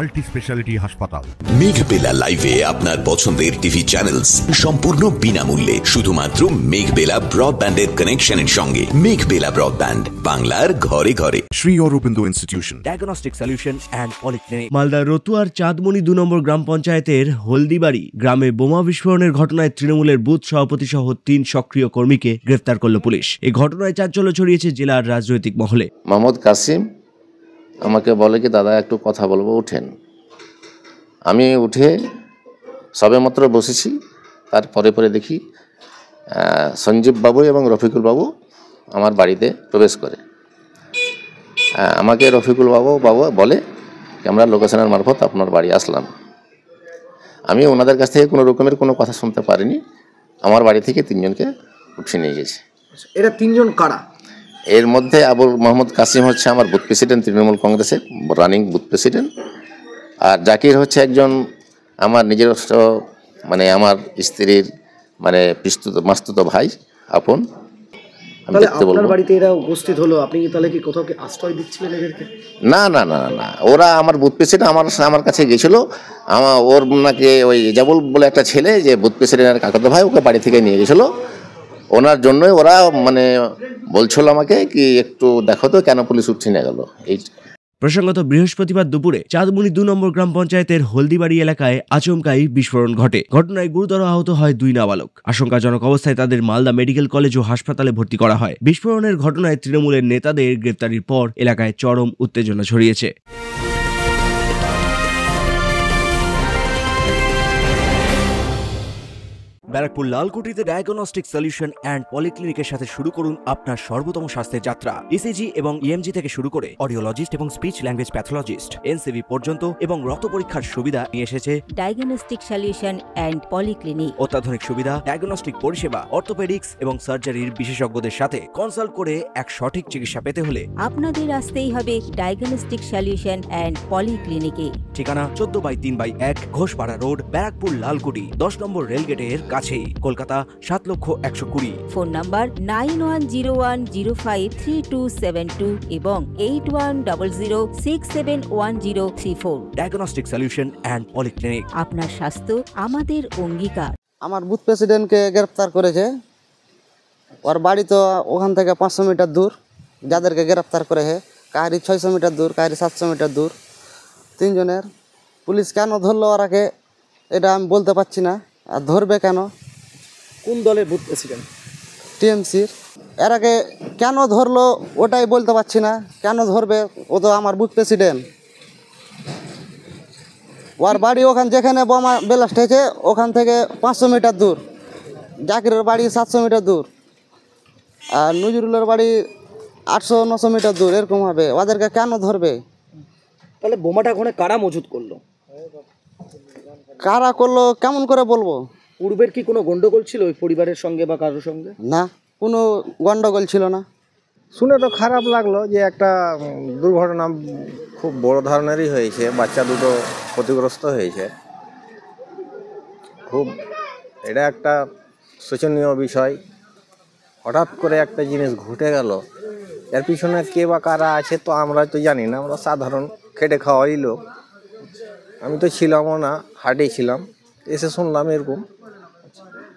Multi speciality হাসপাতাল। মেঘবেলা লাইভে আপনার পছন্দের টিভি চ্যানেলস সম্পূর্ণ বিনামূল্যে, শুধুমাত্র মেঘবেলা ব্রডব্যান্ডের কানেকশনের সঙ্গে। মেঘবেলা ব্রডব্যান্ড, বাংলার ঘরে ঘরে। Shri Aurobindo institution, diagnostic solution and polyclinic. মালদার রতুয়ার চাঁদমণি 2 নম্বর গ্রাম পঞ্চায়েতের হলদিবাড়ি গ্রামে বোমা বিস্ফোরণের ঘটনায় তৃণমূলের বুথ সভাপতি সহ 3 সক্রিয় কর্মীকে গ্রেফতার করল পুলিশ। এই ঘটনায় চাঞ্চল্য ছড়িয়েছে জেলার রাজনৈতিক মহলে। মোহাম্মদ কাসিম আমাকে বলে কি, দাদা একটু কথা বলবো, উঠেন। আমি উঠে সবেমাত্র বসেছি, তারপরে পরে দেখি সঞ্জীব বাবু এবং রফিকুল বাবু আমার বাড়িতে প্রবেশ করে। আমাকে রফিকুল বাবু বলে আমরা লোকেশনের মারফত আপনার বাড়ি আসলাম। আমি ওনাদের কাছ থেকে কোনো রকমের কোনো কথা শুনতে পারিনি। আমার বাড়ি থেকে 3 জনকে উঠিয়ে নিয়ে গেছে। এরা 3 জন কারা? এর মধ্যে আবুল মোহাম্মদ কাসিম হচ্ছে আমার বুথ প্রেসিডেন্ট, তৃণমূল কংগ্রেসের রানিং বুথ প্রেসিডেন্ট। আর জাকির হচ্ছে একজন আমার নিজস্ব, মানে আমার স্ত্রীর মানে মাস্তুত ভাই, আপন। আমি দেখতে বলবো, আপনার বাড়িতে এরা উপস্থিত হলো, আপনি তাহলে কি কোথাও কি আশ্রয় দিচ্ছিলেন এদেরকে? না না না না, ওরা আমার বুথ প্রেসিডেন্ট আমার কাছে গেছিল। ওর নাকি ওই জাবুল বলে একটা ছেলে, যে বুথ প্রেসিডেন্টের কাকাতো ভাই, ওকে বাড়ি থেকে নিয়ে গেছিলো। ওনার জন্যই ওরা মানে বলছিল আমাকে কি একটু দেখো তো কেন পুলিশ উঠে নিয়ে গেল। এই প্রসঙ্গত বৃহস্পতিবার দুপুরে চাঁদমণি 2 নম্বর গ্রাম পঞ্চায়েতের হলদিবাড়ি এলাকায় আচমকাই বিস্ফোরণ ঘটে। ঘটনায় গুরুতর আহত হয় 2 নাবালক। আশঙ্কাজনক অবস্থায় তাদের মালদা মেডিকেল কলেজ ও হাসপাতালে ভর্তি করা হয়। বিস্ফোরণের ঘটনায় তৃণমূলের নেতাদের গ্রেফতারির পর এলাকায় চরম উত্তেজনা ছড়িয়েছে। ব্যারাকপুর লালকুটিতে ডায়াগনস্টিক সলিউশন অ্যান্ড পলিক্লিনিকের সাথে শুরু করুন আপনার সর্বোত্তম স্বাস্থ্যের যাত্রা। ইসিজি এবং ইএমজি থেকে শুরু করে অডিওলজিস্ট এবং স্পিচ ল্যাঙ্গুয়েজ প্যাথোলজিস্ট, এনসিভি পর্যন্ত এবং রক্ত পরীক্ষার সুবিধা নিয়ে এসেছে ডায়াগনস্টিক সলিউশন অ্যান্ড পলিক্লিনিক। অত্যাধুনিক সুবিধা, ডায়াগনস্টিক পরিষেবা, অর্থোপেডিক্স এবং সার্জারির বিশেষজ্ঞদের সাথে কনসাল্ট করে এক সঠিক চিকিৎসা পেতে হলে আপনাদের আসতেই হবে ডায়াগনস্টিক সলিউশন অ্যান্ড পলিক্লিনিকে। ঠিকানা 14/3/1 ঘোষপাড়া রোড, ব্যারাকপুর লালকুটি, 10 নম্বর রেলগেটের কাছেই, কলকাতা 7,120,000। ফোন নাম্বার 9101053272 এবং 8100671034। Diagnostic solution and polyclinic. আপনার স্বাস্থ্য আমাদের অঙ্গীকার। আমার বুথ প্রেসিডেন্টকে গ্রেপ্তার করেছে। ওর বাড়ি তো ওখান থেকে 500 মিটার দূর। যাদেরকে গ্রেপ্তার করেছে কাহারি 600 মিটার দূর, কাহারি 700 মিটার দূর। 3 জনের। পুলিশ কেন ধরলো ওরাকে এটা আমি বলতে পারছি না। আর ধরবে কেন? কোন দলের বুথ প্রেসিডেন্ট? টিএমসির। এরাকে কেন ধরলো ওটাই বলতে পারছি না। কেন ধরবে? ও তো আমার বুথ প্রেসিডেন্ট। ওর বাড়ি ওখান যেখানে বোমা ব্লাস্ট হয়েছে ওখান থেকে 500 মিটার দূর। জাকিরের বাড়ি 700 মিটার দূর। আর নজরুলের বাড়ি 800-900 মিটার দূর। এরকম হবে। ওদেরকে কেন ধরবে? তাহলে বোমাটা ওখানে কারা মজুত করলো? কারা করলো কেমন করে বলবো? পূর্বের কি কোনো গন্ডগোল ছিল ওই পরিবারের সঙ্গে বা কারোর সঙ্গে? না, কোনো গন্ডগোল ছিল না। শুনে তো খারাপ লাগলো যে একটা দুর্ঘটনা খুব বড় ধরনেরই হয়েছে, বাচ্চা দুটো ক্ষতিগ্রস্ত হয়েছে। খুব এটা একটা শোচনীয় বিষয়। হঠাৎ করে একটা জিনিস ঘটে গেল, এর পিছনে কে বা কারা আছে তো আমরা তো জানি না। আমরা সাধারণ খেটে খাওয়াই লোক। আমি তো ছিলামও না, হাটেই ছিলাম, এসে শুনলাম এরকম।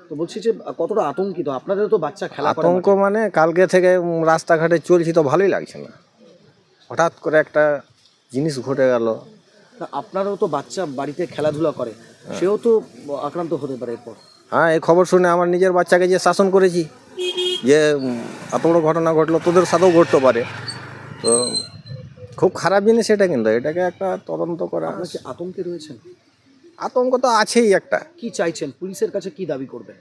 তো বলছি যে কতটা আতঙ্কিত আপনাদের? তো বাচ্চা খেলা করে। আতঙ্ক মানে কালকে থেকে রাস্তাঘাটে চলছি তো ভালোই লাগছে না। হঠাৎ করে একটা জিনিস ঘটে গেল। আপনারও তো বাচ্চা বাড়িতে খেলাধুলা করে, সেও তো আক্রান্ত হতে পারে এরপর। হ্যাঁ, এই খবর শুনে আমার নিজের বাচ্চাকে যে শাসন করেছি যে এত বড় ঘটনা ঘটলো, তোদের সাথেও ঘটতে পারে। তো খুব খারাপ জিনিস এটা, কিন্তু এটাকে একটা তদন্ত করা। আপনি কি আতঙ্কে রয়েছেন? আতঙ্ক তো আছেই একটা। কি চাইছেন? পুলিশের কাছে কি দাবি করবেন?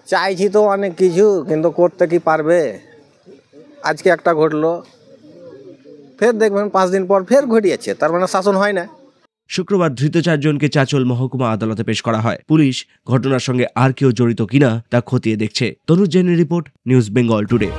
চাইছি তো অনেক কিছু, কিন্তু করতে কি পারবে? আজকে একটা ঘটলো, ফের দেখবেন 5 দিন পর ফের ঘটিয়েছে, তার মানে শাসন হয় না। শুক্রবার ধৃত 4 জনকে চাঁচল মহকুমা আদালতে পেশ করা হয়। পুলিশ ঘটনার সঙ্গে আর কেউ জড়িত কিনা তা খতিয়ে দেখছে। তনুজ জৈনের রিপোর্ট, নিউজ বেঙ্গল টুডে।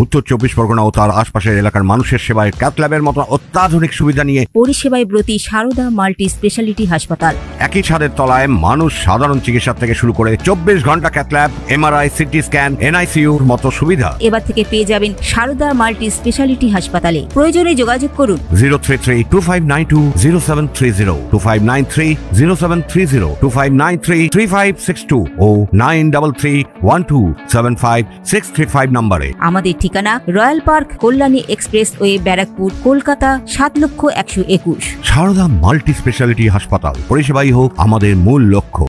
উত্তর 24 পরগনা ও তার আশপাশের এলাকার মানুষের সেবায় ক্যাথ ল্যাবের মতো অত্যাধুনিক সুবিধা নিয়ে পরিষেবায় ব্রতী সারদা মাল্টি স্পেশালিটি হাসপাতাল। একই ছাদের তলায় মানুষ সাধারণ চিকিৎসা থেকে শুরু করে 24 ঘন্টা cath lab, MRI, CT scan, এনআইসিইউর মতো সুবিধা এবার থেকে পেয়ে যাবেন সারদা মাল্টি স্পেশালিটি হাসপাতালে। প্রয়োজনে যোগাযোগ করুন 033-2592-0730, 2593-0730, 2593-3562 ও 9331275635 নম্বরে। আমাদের ঠিকানা royal park, Kalyani expressway, Barrackpore, Kolkata 7,121,000। Sarada multi speciality হাসপাতাল, পরিষেবাই হোক আমাদের মূল লক্ষ্য।